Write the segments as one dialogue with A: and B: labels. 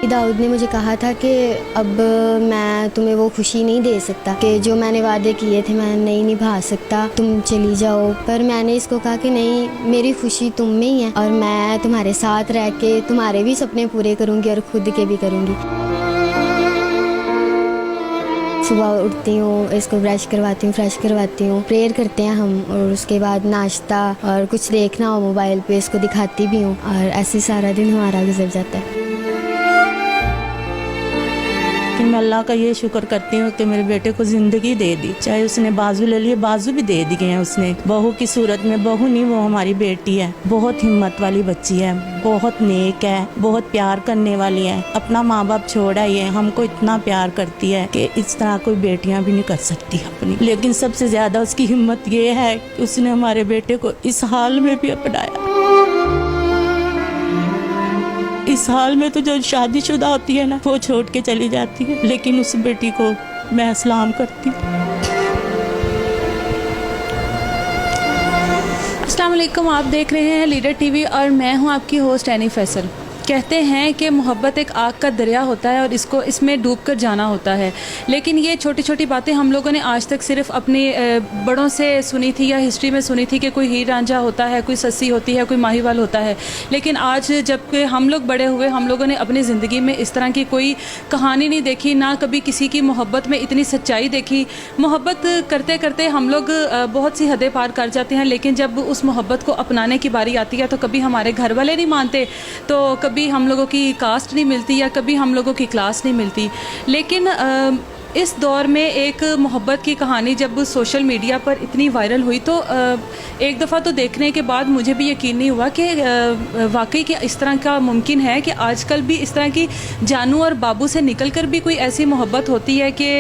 A: दाऊद ने मुझे कहा था कि अब मैं तुम्हें वो खुशी नहीं दे सकता, कि जो मैंने वादे किए थे मैं नहीं निभा सकता, तुम चली जाओ। पर मैंने इसको कहा कि नहीं, मेरी खुशी तुम में ही है और मैं तुम्हारे साथ रह के तुम्हारे भी सपने पूरे करूँगी और खुद के भी करूँगी। सुबह उठती हूँ, इसको ब्रश करवाती हूँ, फ्रेश करवाती हूँ, प्रेयर करते हैं हम और उसके बाद नाश्ता और कुछ देखना हो मोबाइल पे इसको दिखाती भी हूँ और ऐसे सारा दिन हमारा गुजर जाता है।
B: मैं अल्लाह का ये शुक्र करती हूँ कि मेरे बेटे को ज़िंदगी दे दी, चाहे उसने बाजू ले लिए, बाजू भी दे दिए हैं उसने। बहू की सूरत में, बहू नहीं वो हमारी बेटी है, बहुत हिम्मत वाली बच्ची है, बहुत नेक है, बहुत प्यार करने वाली है। अपना माँ बाप छोड़ा ही है, हमको इतना प्यार करती है कि इस तरह कोई बेटियाँ भी नहीं कर सकती अपनी। लेकिन सबसे ज़्यादा उसकी हिम्मत ये है कि उसने हमारे बेटे को इस हाल में भी अपनाया। इस हाल में तो जो शादीशुदा होती है ना, वो छोड़ के चली जाती है, लेकिन उस बेटी को मैं सलाम करती हूँ।
C: अस्सलाम वालेकुम, आप देख रहे हैं लीडर टीवी और मैं हूँ आपकी होस्ट एनी फैसल। कहते हैं कि मोहब्बत एक आग का दरिया होता है और इसमें डूब कर जाना होता है, लेकिन ये छोटी छोटी बातें हम लोगों ने आज तक सिर्फ अपने बड़ों से सुनी थी या हिस्ट्री में सुनी थी कि कोई हीर रांझा होता है, कोई सस्सी होती है, कोई माहीवाल होता है। लेकिन आज जब हम लोग बड़े हुए, हम लोगों ने अपनी ज़िंदगी में इस तरह की कोई कहानी नहीं देखी, ना कभी किसी की मोहब्बत में इतनी सच्चाई देखी। मोहब्बत करते करते हम लोग बहुत सी हदें पार कर जाते हैं, लेकिन जब उस मोहब्बत को अपनाने की बारी आती है तो कभी हमारे घर वाले नहीं मानते, तो कभी हम लोगों की कास्ट नहीं मिलती या कभी हम लोगों की क्लास नहीं मिलती। लेकिन इस दौर में एक मोहब्बत की कहानी जब सोशल मीडिया पर इतनी वायरल हुई तो एक दफ़ा तो देखने के बाद मुझे भी यकीन नहीं हुआ कि वाकई कि इस तरह का मुमकिन है कि आजकल भी इस तरह की जानू और बाबू से निकलकर भी कोई ऐसी मोहब्बत होती है कि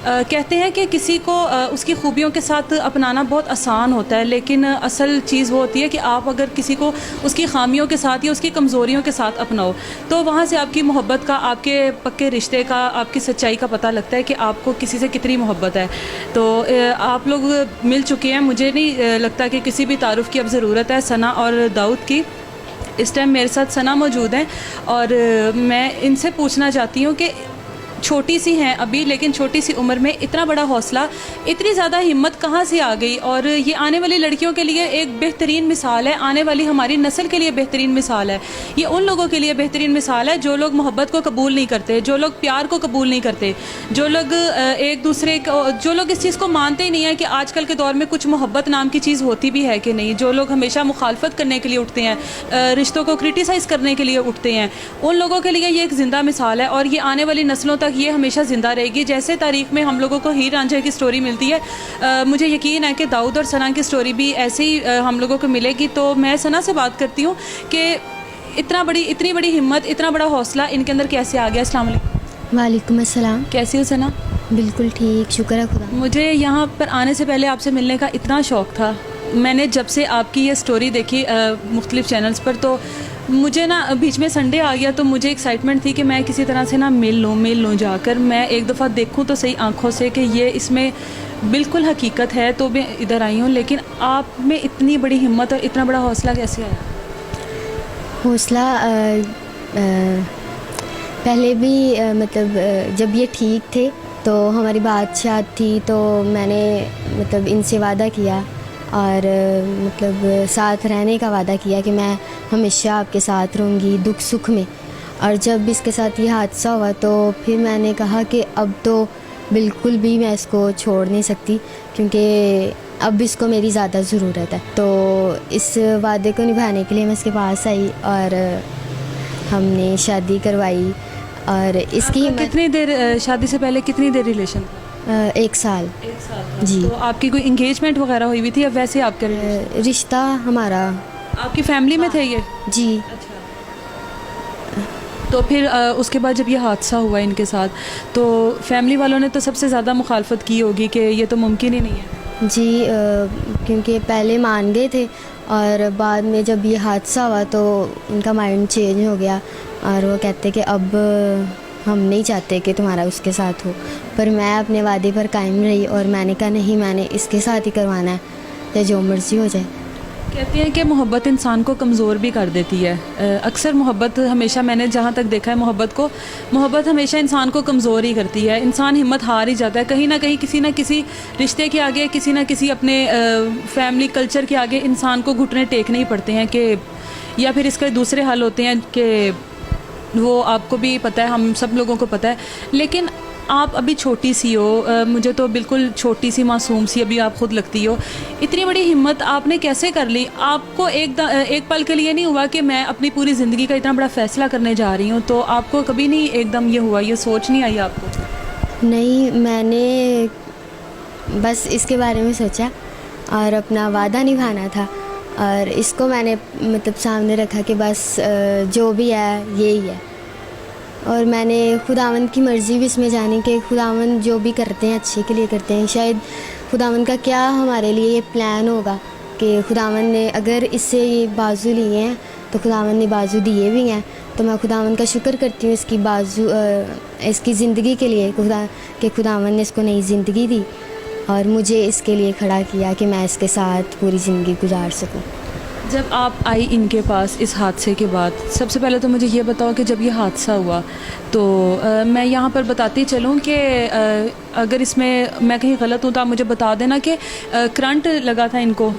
C: कहते हैं कि किसी को उसकी खूबियों के साथ अपनाना बहुत आसान होता है, लेकिन असल चीज़ वो होती है कि आप अगर किसी को उसकी खामियों के साथ या उसकी कमज़ोरियों के साथ अपनाओ तो वहाँ से आपकी मोहब्बत का, आपके पक्के रिश्ते का, आपकी सच्चाई का पता लगता है कि आपको किसी से कितनी मोहब्बत है। तो आप लोग मिल चुके हैं, मुझे नहीं लगता कि किसी भी तारुफ़ की अब ज़रूरत है सना और दाऊद की। इस टाइम मेरे साथ सना मौजूद हैं और मैं इनसे पूछना चाहती हूँ कि छोटी सी हैं अभी, लेकिन छोटी सी उम्र में इतना बड़ा हौसला, इतनी ज़्यादा हिम्मत कहाँ से आ गई? और ये आने वाली लड़कियों के लिए एक बेहतरीन मिसाल है, आने वाली हमारी नस्ल के लिए बेहतरीन मिसाल है। ये उन लोगों के लिए बेहतरीन मिसाल है जो लोग मोहब्बत को कबूल नहीं करते, जो लोग प्यार को कबूल नहीं करते, जो लोग एक दूसरे को, जो लोग इस चीज़ को मानते ही नहीं है कि आजकल के दौर में कुछ मोहब्बत नाम की चीज़ होती भी है कि नहीं, जो लोग हमेशा मुखालफत करने के लिए उठते हैं, रिश्तों को क्रिटिसाइज़ करने के लिए उठते हैं, उन लोगों के लिए ये एक ज़िंदा मिसाल है और ये आने वाली नस्लों तक ये हमेशा ज़िंदा रहेगी। जैसे तारीख में हम लोगों को हीर रांझा की स्टोरी मिलती है, मुझे यकीन है कि दाऊद और सना की स्टोरी भी ऐसे ही हम लोगों को मिलेगी। तो मैं सना से बात करती हूँ कि इतनी बड़ी हिम्मत, इतना बड़ा हौसला इनके अंदर कैसे आ गया? अस्सलाम वालेकुम।
A: वालेकुम अस्सलाम।
C: कैसी हो सना?
A: बिल्कुल ठीक, शुक्र है खुदा।
C: मुझे यहाँ पर आने से पहले आपसे मिलने का इतना शौक़ था, मैंने जब से आपकी ये स्टोरी देखी मुख्तलिफ़ चैनल्स पर, तो मुझे ना बीच में संडे आ गया तो मुझे एक्साइटमेंट थी कि मैं किसी तरह से ना मिल लूँ जाकर, मैं एक दफ़ा देखूँ तो सही आँखों से कि ये इसमें बिल्कुल हकीकत है, तो मैं इधर आई हूँ। लेकिन आप में इतनी बड़ी हिम्मत और इतना बड़ा हौसला कैसे आया?
A: हौसला पहले भी मतलब जब ये ठीक थे तो हमारी बातचीत थी, तो मैंने मतलब इनसे वादा किया और मतलब साथ रहने का वादा किया कि मैं हमेशा आपके साथ रहूँगी दुख सुख में। और जब इसके साथ ये हादसा हुआ तो फिर मैंने कहा कि अब तो बिल्कुल भी मैं इसको छोड़ नहीं सकती, क्योंकि अब इसको मेरी ज़्यादा ज़रूरत है। तो इस वादे को निभाने के लिए मैं इसके पास आई और हमने शादी करवाई। और इसकी
C: कितनी देर, शादी से पहले कितनी देर रिलेशन?
A: 1 साल।
C: 1 साल
A: जी।
C: तो आपकी कोई इंगेजमेंट वगैरह हुई थी या वैसे आपका
A: रिश्ता हमारा
C: आपकी फैमिली में थे ये?
A: जी।
C: अच्छा। तो फिर उसके बाद जब ये हादसा हुआ इनके साथ, तो फैमिली वालों ने तो सबसे ज़्यादा मुखालफत की होगी कि ये तो मुमकिन ही नहीं है।
A: जी, क्योंकि पहले मान गए थे और बाद में जब ये हादसा हुआ तो उनका माइंड चेंज हो गया और वो कहते कि अब हम नहीं चाहते कि तुम्हारा उसके साथ हो। पर मैं अपने वादे पर कायम रही और मैंने कहा नहीं, मैंने इसके साथ ही करवाना है, या जो मर्ज़ी हो जाए।
C: कहते हैं कि मोहब्बत इंसान को कमज़ोर भी कर देती है। अक्सर मोहब्बत हमेशा, मैंने जहाँ तक देखा है मोहब्बत हमेशा इंसान को कमज़ोर ही करती है। इंसान हिम्मत हार ही जाता है कहीं ना कहीं, किसी ना किसी रिश्ते के आगे, किसी ना किसी अपने फैमिली कल्चर के आगे इंसान को घुटने टेकने ही पड़ते हैं कि, या फिर इसके दूसरे हल होते हैं कि वो आपको भी पता है, हम सब लोगों को पता है। लेकिन आप अभी छोटी सी हो, मुझे तो बिल्कुल छोटी सी मासूम सी अभी आप खुद लगती हो। इतनी बड़ी हिम्मत आपने कैसे कर ली? आपको एक पल के लिए नहीं हुआ कि मैं अपनी पूरी ज़िंदगी का इतना बड़ा फ़ैसला करने जा रही हूँ? तो आपको कभी नहीं एकदम ये हुआ, ये सोच नहीं आई आपको?
A: नहीं, मैंने बस इसके बारे में सोचा और अपना वादा निभाना था, और इसको मैंने मतलब सामने रखा कि बस जो भी है यही है। और मैंने खुदावंद की मर्ज़ी भी इसमें जानी कि खुदावंद जो भी करते हैं अच्छे के लिए करते हैं। शायद खुदावंद का क्या हमारे लिए ये प्लान होगा कि खुदावंद ने अगर इससे ये बाजू लिए हैं तो खुदावंद ने बाजू दिए भी हैं। तो मैं खुदावंद का शुक्र करती हूँ इसकी बाजू इसकी ज़िंदगी के लिए, खुदावंद ने इसको नई ज़िंदगी दी और मुझे इसके लिए खड़ा किया कि मैं इसके साथ पूरी ज़िंदगी गुजार सकूँ।
C: जब आप आई इनके पास इस हादसे के बाद, सबसे पहले तो मुझे ये बताओ कि जब ये हादसा हुआ तो मैं यहाँ पर बताती चलूँ कि अगर इसमें मैं कहीं गलत हूँ तो आप मुझे बता देना कि करंट लगा था इनको।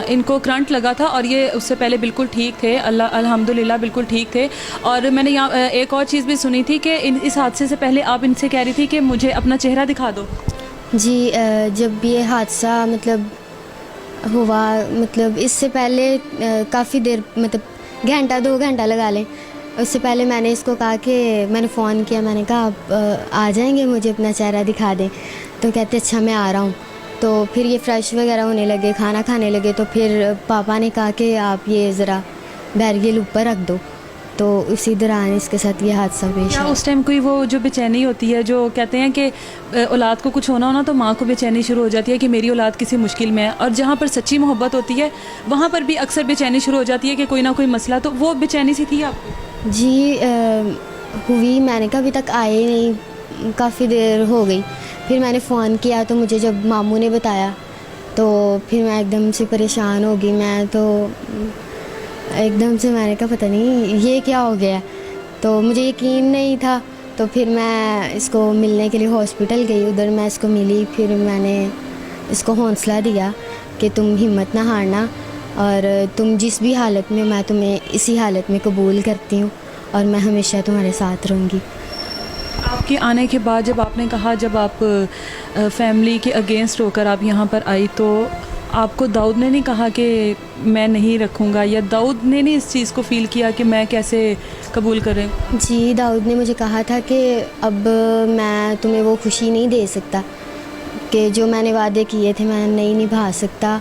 C: इनको करंट लगा था और ये उससे पहले बिल्कुल ठीक थे, अल्हम्दुलिल्लाह बिल्कुल ठीक थे। और मैंने यहाँ एक और चीज़ भी सुनी थी कि इस हादसे से पहले आप इनसे कह रही थी कि मुझे अपना चेहरा दिखा दो।
A: जी, जब ये हादसा मतलब हुआ, मतलब इससे पहले काफ़ी देर, मतलब घंटा 2 घंटा लगा लें, उससे पहले मैंने इसको कहा कि मैंने फ़ोन किया, मैंने कहा आप आ जाएंगे, मुझे अपना चेहरा दिखा दें। तो कहते अच्छा मैं आ रहा हूँ। तो फिर ये फ्रेश वगैरह होने लगे, खाना खाने लगे। तो फिर पापा ने कहा कि आप ये ज़रा बैरगिल ऊपर रख दो। तो उसी दौरान इसके साथ ये हादसा पेश
C: क्या
A: हुआ।
C: उस टाइम कोई वो जो बेचैनी होती है, जो कहते हैं कि औलाद को कुछ होना तो माँ को बेचैनी शुरू हो जाती है कि मेरी औलाद किसी मुश्किल में है, और जहाँ पर सच्ची मोहब्बत होती है वहाँ पर भी अक्सर बेचैनी शुरू हो जाती है कि कोई ना कोई मसला, तो वो बेचैनी सी थी आपको?
A: जी, हुई। मैंने कहा अभी तक आए नहीं, काफ़ी देर हो गई। फिर मैंने फ़ोन किया तो मुझे जब मामू ने बताया तो फिर मैं एकदम से परेशान हो गई। मैं तो एकदम से मैंने कहा पता नहीं ये क्या हो गया, तो मुझे यकीन नहीं था। तो फिर मैं इसको मिलने के लिए हॉस्पिटल गई, उधर मैं इसको मिली। फिर मैंने इसको हौसला दिया कि तुम हिम्मत ना हारना, और तुम जिस भी हालत में, मैं तुम्हें इसी हालत में कबूल करती हूँ और मैं हमेशा तुम्हारे साथ रहूँगी।
C: आपके आने के बाद जब आपने कहा, जब आप फैमिली के अगेंस्ट होकर आप यहाँ पर आई, तो आपको दाऊद ने नहीं कहा कि मैं नहीं रखूँगा, या दाऊद ने नहीं इस चीज़ को फ़ील किया कि मैं कैसे कबूल करें?
A: जी, दाऊद ने मुझे कहा था कि अब मैं तुम्हें वो खुशी नहीं दे सकता कि जो मैंने वादे किए थे मैं नहीं निभा सकता,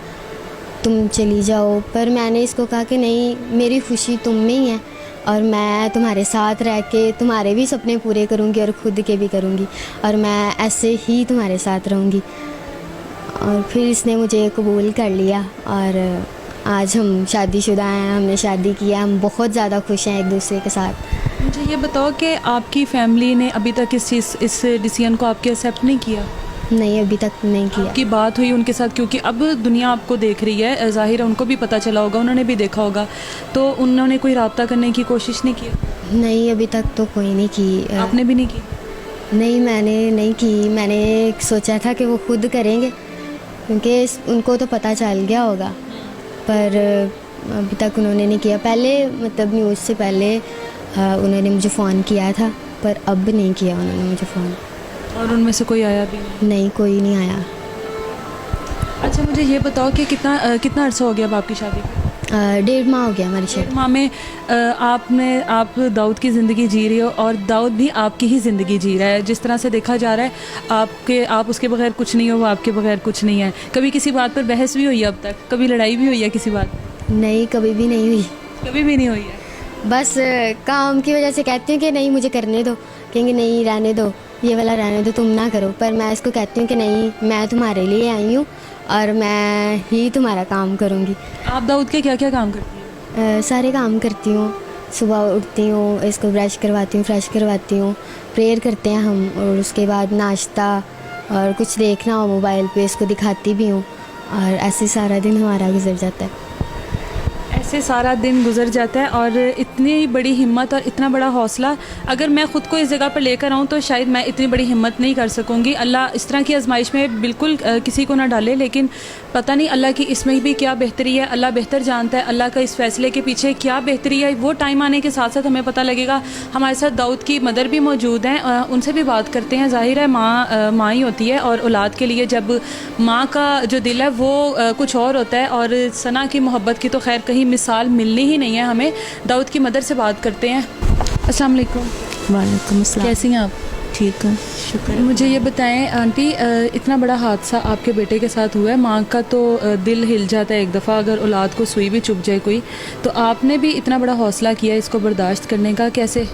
A: तुम चली जाओ। पर मैंने इसको कहा कि नहीं, मेरी खुशी तुम में ही है और मैं तुम्हारे साथ रह के तुम्हारे भी सपने पूरे करूँगी और ख़ुद के भी करूँगी, और मैं ऐसे ही तुम्हारे साथ रहूँगी। और फिर इसने मुझे कबूल कर लिया और आज हम शादीशुदा हैं, हमने शादी किया, हम बहुत ज़्यादा खुश हैं एक दूसरे के साथ।
C: मुझे ये बताओ कि आपकी फैमिली ने अभी तक इस डिसीजन को आपके एक्सेप्ट नहीं किया?
A: नहीं, अभी तक नहीं किया।
C: आपकी बात हुई उनके साथ? क्योंकि अब दुनिया आपको देख रही है, ज़ाहिर है उनको भी पता चला होगा, उन्होंने भी देखा होगा, तो उन्होंने कोई रब्ता करने की कोशिश नहीं की?
A: नहीं, अभी तक तो कोई नहीं की।
C: आपने भी नहीं की?
A: नहीं, मैंने नहीं की। मैंने सोचा था कि वो खुद करेंगे क्योंकि उनको तो पता चल गया होगा, पर अभी तक उन्होंने नहीं किया। पहले मतलब न्यूज़ से पहले उन्होंने मुझे फ़ोन किया था, पर अब नहीं किया उन्होंने मुझे फ़ोन।
C: और उनमें से कोई आया भी
A: नहीं, कोई नहीं आया।
C: अच्छा, मुझे ये बताओ कि कितना अर्सा हो गया अब आपकी शादी को?
A: 1.5 माह हो गया हमारी शादी।
C: 1.5 माह में आप दाऊद की ज़िंदगी जी रही हो और दाऊद भी आपकी ही ज़िंदगी जी रहा है। जिस तरह से देखा जा रहा है, आप उसके बगैर कुछ नहीं हो, वो आपके बगैर कुछ नहीं है। कभी किसी बात पर बहस भी हुई है अब तक? कभी लड़ाई भी हुई है किसी बात?
A: नहीं, कभी भी नहीं हुई।
C: कभी भी नहीं हुई है?
A: बस काम की वजह से कहती हूँ कि नहीं मुझे करने दो, कहेंगे नहीं रहने दो, ये वाला रहने दो, तुम ना करो। पर मैं इसको कहती हूँ कि नहीं, मैं तुम्हारे लिए आई हूँ और मैं ही तुम्हारा काम करूँगी।
C: आप दाऊद के क्या क्या काम करती हैं?
A: सारे काम करती हूँ। सुबह उठती हूँ, इसको ब्रश करवाती हूँ, फ्रेश करवाती हूँ, प्रेयर करते हैं हम, और उसके बाद नाश्ता और कुछ देखना हो मोबाइल पे इसको दिखाती भी हूँ, और ऐसे सारा दिन हमारा गुजर जाता है।
C: से सारा दिन गुजर जाता है और इतनी बड़ी हिम्मत और इतना बड़ा हौसला, अगर मैं ख़ुद को इस जगह पर लेकर आऊँ तो शायद मैं इतनी बड़ी हिम्मत नहीं कर सकूँगी। अल्लाह इस तरह की आजमाइश में बिल्कुल किसी को ना डाले, लेकिन पता नहीं अल्लाह की इसमें भी क्या बेहतरी है, अल्लाह बेहतर जानता है। अल्लाह का इस फैसले के पीछे क्या बेहतरी है वो टाइम आने के साथ साथ हमें पता लगेगा। हमारे साथ दाऊद की मदर भी मौजूद हैं, उनसे भी बात करते हैं। ज़ाहिर है माँ ही होती है और औलाद के लिए जब माँ का जो दिल है वो कुछ और होता है, और सना की मोहब्बत की तो खैर कहीं मिसाल मिलनी ही नहीं है हमें। दाऊद की मदर से बात करते हैं। अस्सलाम वालेकुम।
B: वालेकुम अस्सलाम।
C: कैसी हैं आप?
B: ठीक है, शुक्र।
C: मुझे ये बताएं आंटी, इतना बड़ा हादसा आपके बेटे के साथ हुआ है, माँ का तो दिल हिल जाता है एक दफ़ा अगर औलाद को सुई भी चुभ जाए कोई, तो आपने भी इतना बड़ा हौसला किया इसको बर्दाश्त करने का, कैसे?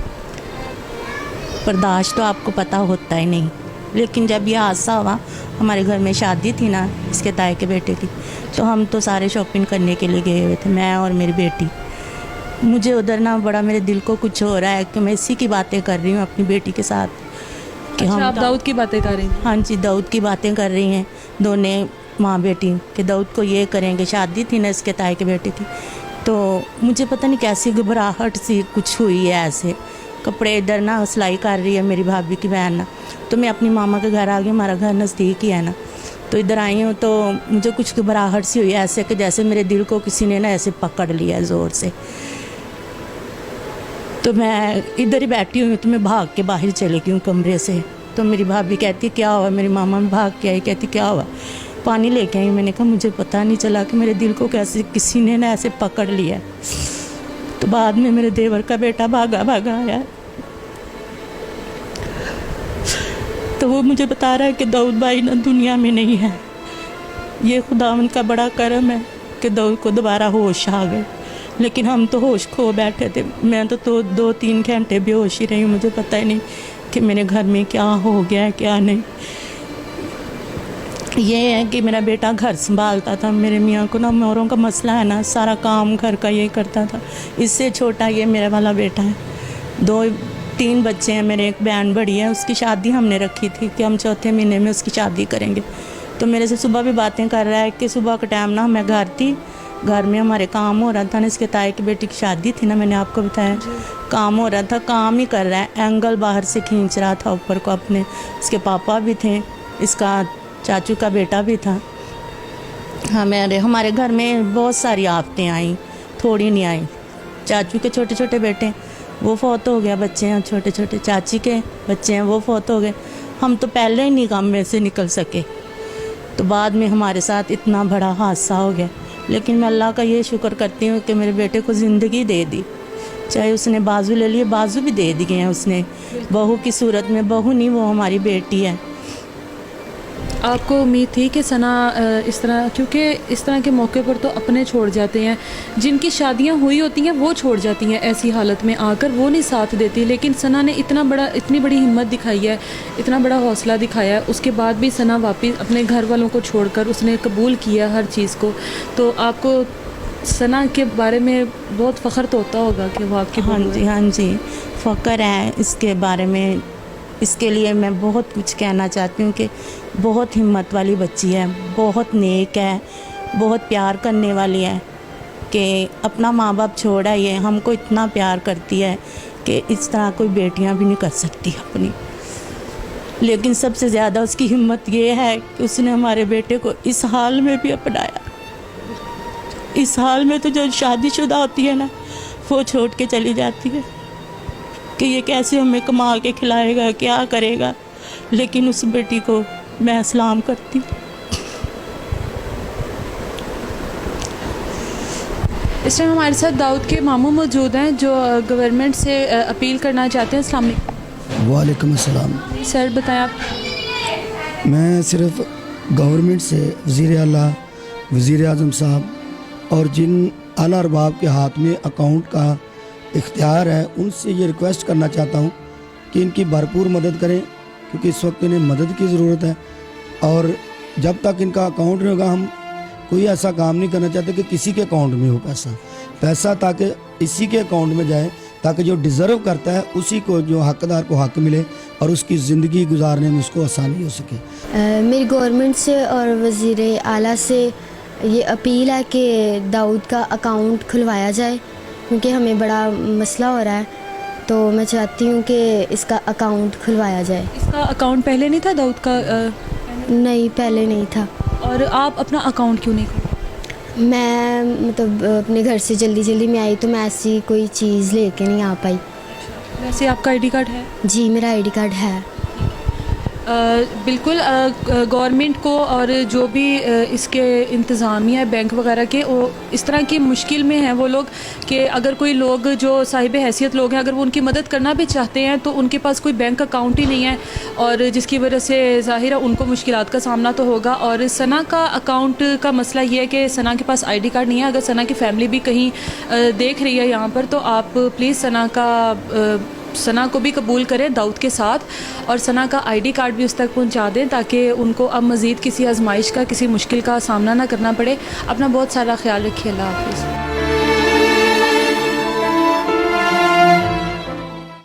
B: बर्दाश्त तो आपको पता होता ही नहीं, लेकिन जब ये हादसा हुआ, हमारे घर में शादी थी ना इसके ताए के बेटे की, तो हम तो सारे शॉपिंग करने के लिए गए हुए थे, मैं और मेरी बेटी। मुझे उधर ना बड़ा मेरे दिल को कुछ हो रहा है कि मैं इसी की बातें कर रही हूँ अपनी बेटी के साथ कि
C: अच्छा, आप दाऊद की बातें कर रही हैं?
B: हाँ जी, दाऊद की बातें कर रही हैं दोनों माँ बेटी कि दाऊद को ये करेंगे। शादी थी ना इसके ताए के बेटे की, तो मुझे पता नहीं कैसी घबराहट सी कुछ हुई है। ऐसे कपड़े इधर ना सिलाई कर रही है मेरी भाभी की बहन ना, तो मैं अपनी मामा के घर आ गई, हमारा घर नज़दीक ही है ना, तो इधर आई हूँ तो मुझे कुछ घबराहट सी हुई ऐसे कि जैसे मेरे दिल को किसी ने ना ऐसे पकड़ लिया ज़ोर से। तो मैं इधर ही बैठी हुई, तो मैं भाग के बाहर चली गई हूँ कमरे से। तो मेरी भाभी कहती क्या हुआ, मेरी मामा में भाग के आई, कहती क्या हुआ, पानी लेके आई। मैंने कहा मुझे पता नहीं चला कि मेरे दिल को कैसे किसी ने ना ऐसे पकड़ लिया। तो बाद में मेरे देवर का बेटा भागा आया, तो वो मुझे बता रहा है कि दाऊद भाई ना दुनिया में नहीं है। ये खुदावंद का बड़ा करम है कि दाऊद को दोबारा होश आ गए, लेकिन हम तो होश खो बैठे थे। मैं तो 2-3 घंटे बेहोश ही रही हूँ, मुझे पता ही नहीं कि मेरे घर में क्या हो गया है क्या नहीं। ये है कि मेरा बेटा घर संभालता था, मेरे मियाँ को ना मोरों का मसला है ना, सारा काम घर का ये करता था। इससे छोटा ये मेरा वाला बेटा है। 2-3 बच्चे हैं मेरे, एक बहन बड़ी है, उसकी शादी हमने रखी थी कि हम 4थे महीने में उसकी शादी करेंगे। तो मेरे से सुबह भी बातें कर रहा है कि सुबह का टाइम ना मैं घर थी, घर में हमारे काम हो रहा था ना, इसके ताए की बेटी की शादी थी ना, मैंने आपको बताया, काम हो रहा था, काम ही कर रहा है, एंगल बाहर से खींच रहा था ऊपर को अपने। इसके पापा भी थे, इसका चाचू का बेटा भी था। हमारे घर में बहुत सारी आफतें आई, थोड़ी नहीं आई। चाचू के छोटे छोटे बेटे वो फौत हो गया, बच्चे हैं छोटे छोटे, चाची के बच्चे हैं वो फौत हो गए। हम तो पहले ही नहीं काम में से निकल सके, तो बाद में हमारे साथ इतना बड़ा हादसा हो गया। लेकिन मैं अल्लाह का ये शुक्र करती हूँ कि मेरे बेटे को ज़िंदगी दे दी। चाहे उसने बाजू ले लिए, बाजू भी दे दिए हैं उसने, बहू की सूरत में। बहू नहीं, वो हमारी बेटी है।
C: आपको उम्मीद थी कि सना इस तरह, क्योंकि इस तरह के मौके पर तो अपने छोड़ जाते हैं, जिनकी शादियां हुई होती हैं वो छोड़ जाती हैं ऐसी हालत में आकर, वो नहीं साथ देती। लेकिन सना ने इतनी बड़ी हिम्मत दिखाई है, इतना बड़ा हौसला दिखाया है, उसके बाद भी सना वापस अपने घर वालों को छोड़कर उसने कबूल किया हर चीज़ को। तो आपको सना के बारे में बहुत फ़ख्र तो होता होगा कि वो आपकी।
B: हाँ जी, हाँ जी, फ़ख्र है इसके बारे में। इसके लिए मैं बहुत कुछ कहना चाहती हूँ कि बहुत हिम्मत वाली बच्ची है, बहुत नेक है, बहुत प्यार करने वाली है, कि अपना माँ बाप छोड़ा ही है, हमको इतना प्यार करती है कि इस तरह कोई बेटियाँ भी नहीं कर सकती अपनी। लेकिन सबसे ज़्यादा उसकी हिम्मत ये है कि उसने हमारे बेटे को इस हाल में भी अपनाया। इस हाल में तो जो शादीशुदा होती है ना, वो छोड़ के चली जाती है कि ये कैसे हमें कमा के खिलाएगा, क्या करेगा। लेकिन उस बेटी को मैं सलाम करती हूँ।
C: इस टाइम हमारे साथ दाऊद के मामू मौजूद हैं जो गवर्नमेंट से अपील करना चाहते हैं। अस्सलाम वालेकुम।
D: वालेकुम अस्सलाम।
C: सर बताएं आप।
D: मैं सिर्फ गवर्नमेंट से वज़ीर आला, वज़ीर आज़म साहब और जिन आला अरबाब के हाथ में अकाउंट का इख्तियार है, उनसे ये रिक्वेस्ट करना चाहता हूँ कि इनकी भरपूर मदद करें, क्योंकि इस वक्त इन्हें मदद की ज़रूरत है। और जब तक इनका अकाउंट नहीं होगा, हम कोई ऐसा काम नहीं करना चाहते कि किसी के अकाउंट में हो पैसा ताकि इसी के अकाउंट में जाए, ताकि जो डिज़र्व करता है उसी को, जो हकदार को हक मिले और उसकी ज़िंदगी गुजारने में उसको आसानी हो सके।
A: मेरी गवर्नमेंट से और वज़ीर आला से ये अपील है कि दाऊद का अकाउंट खुलवाया जाए, क्योंकि हमें बड़ा मसला हो रहा है। तो मैं चाहती हूँ कि इसका अकाउंट खुलवाया जाए।
C: इसका अकाउंट पहले नहीं था दाऊद का?
A: नहीं, पहले नहीं था।
C: और आप अपना अकाउंट क्यों नहीं खुलवाया?
A: मैं मतलब अपने घर से जल्दी में आई, तो मैं ऐसी कोई चीज़ लेके नहीं आ पाई।
C: वैसे आपका आईडी कार्ड है?
A: जी, मेरा आईडी कार्ड है।
C: बिल्कुल गवर्नमेंट को और जो भी इसके इंतज़ामिया है बैंक वगैरह के, वो इस तरह की मुश्किल में हैं वो लोग कि अगर कोई लोग जो साहिब हैसियत लोग हैं, अगर वो उनकी मदद करना भी चाहते हैं तो उनके पास कोई बैंक अकाउंट ही नहीं है, और जिसकी वजह से ज़ाहिर है उनको मुश्किलात का सामना तो होगा। और सना का अकाउंट का मसला ये है कि सना के पास आईडी कार्ड नहीं है। अगर सना की फ़ैमिली भी कहीं देख रही है यहाँ पर, तो आप प्लीज़ सना को भी कबूल करें दाऊद के साथ, और सना का आईडी कार्ड भी उस तक पहुंचा दें, ताकि उनको अब मज़ीद किसी आजमाइश का, किसी मुश्किल का सामना ना करना पड़े। अपना बहुत सारा ख्याल रखिए। अल्लाह हाफ़िज़।